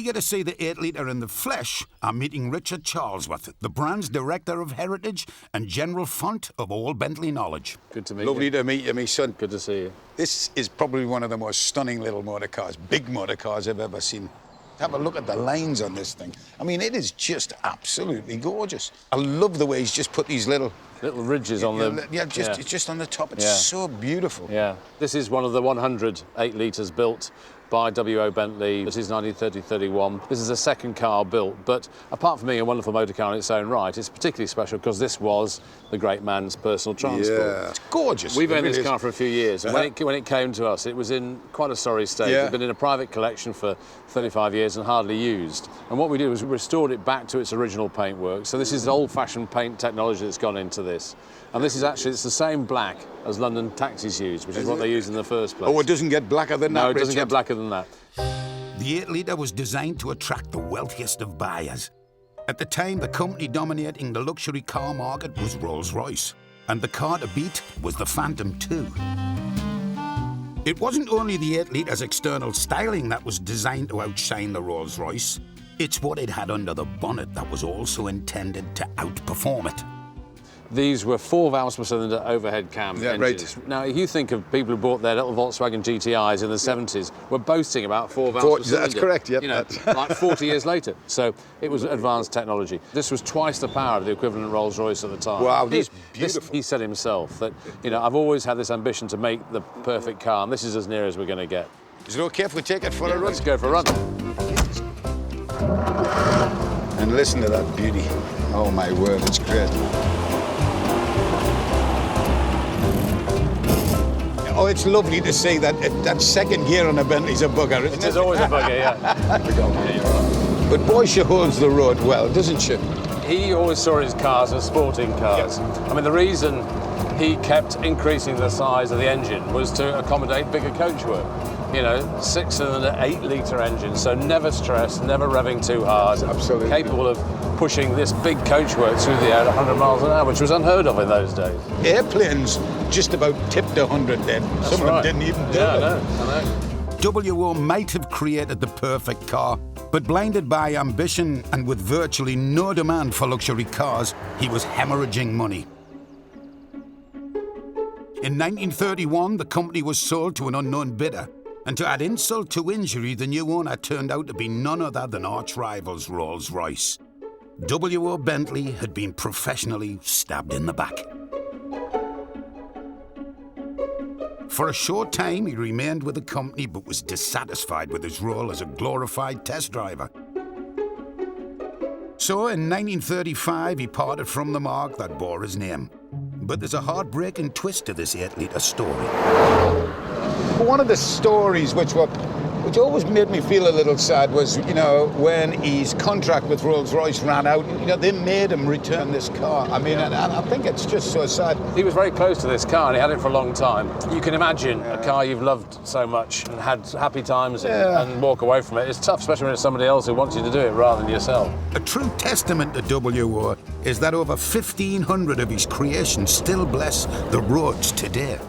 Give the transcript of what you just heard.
eager to see the 8-litre in the flesh, I'm meeting Richard Charlesworth, the brand's Director of Heritage and General Font of all Bentley knowledge. Good to meet you. Lovely to meet you, me son. Good to see you. This is probably one of the most stunning little motor cars, big motor cars I've ever seen. Have a look at the lines on this thing. I mean, it is just absolutely gorgeous. I love the way he's just put these little ridges on them. Yeah, just on the top. It's so beautiful. Yeah. This is one of the 100 8-litres built by W.O. Bentley. This is 1930-31. This is the second car built, but apart from being a wonderful motor car in its own right, it's particularly special because this was the great man's personal transport. Yeah, it's gorgeous. We've owned this car for a few years, and when it came to us, it was in quite a sorry state. It had been in a private collection for 35 years and hardly used. And what we did was we restored it back to its original paintwork. So this is old-fashioned paint technology that's gone into this. And this is actually, it's the same black as London taxis use, which is what they used in the first place. Oh, it doesn't get blacker than that, No, it doesn't get blacker than that. The 8-litre was designed to attract the wealthiest of buyers. At the time, the company dominating the luxury car market was Rolls Royce, and the car to beat was the Phantom 2. It wasn't only the 8-litre's external styling that was designed to outshine the Rolls Royce, it's what it had under the bonnet that was also intended to outperform it. These were 4 valves per cylinder overhead cam engines. Right. Now, if you think of people who bought their little Volkswagen GTIs in the 70s, were boasting about 4 valves per cylinder. That's correct, yep. You know, like 40 years later. So it was advanced technology. This was twice the power of the equivalent Rolls Royce at the time. Wow, this is beautiful. He said himself that, you know, I've always had this ambition to make the perfect car, and this is as near as we're going to get. Is it okay if we take it for a run? Let's go for a run. And listen to that beauty. Oh, my word, it's great. Oh, it's lovely to see that that second gear on a Bentley's a bugger, isn't it? It is always a bugger, yeah. But boy, she holds the road well, doesn't she? He always saw his cars as sporting cars. I mean, the reason he kept increasing the size of the engine was to accommodate bigger coachwork. You know, 6-cylinder, 8-litre engine, so never stressed, never revving too hard. Absolutely. Capable of pushing this big coachwork through the air at 100 miles an hour, which was unheard of in those days. Airplanes just about tipped 100 then. Some of them didn't even do it. I know. W.O. might have created the perfect car, but blinded by ambition and with virtually no demand for luxury cars, he was hemorrhaging money. In 1931, the company was sold to an unknown bidder, and to add insult to injury, the new owner turned out to be none other than arch-rivals Rolls Royce. W.O. Bentley had been professionally stabbed in the back. For a short time, he remained with the company, but was dissatisfied with his role as a glorified test driver. So in 1935, he parted from the marque that bore his name. But there's a heartbreaking twist to this 8-litre story. One of the stories which always made me feel a little sad was, you know, when his contract with Rolls-Royce ran out, you know, they made him return this car. I mean, and I think it's just so sad. He was very close to this car, and he had it for a long time. You can imagine a car you've loved so much and had happy times in and walk away from it. It's tough, especially when it's somebody else who wants you to do it rather than yourself. A true testament to W.O. is that over 1,500 of his creations still bless the roads today.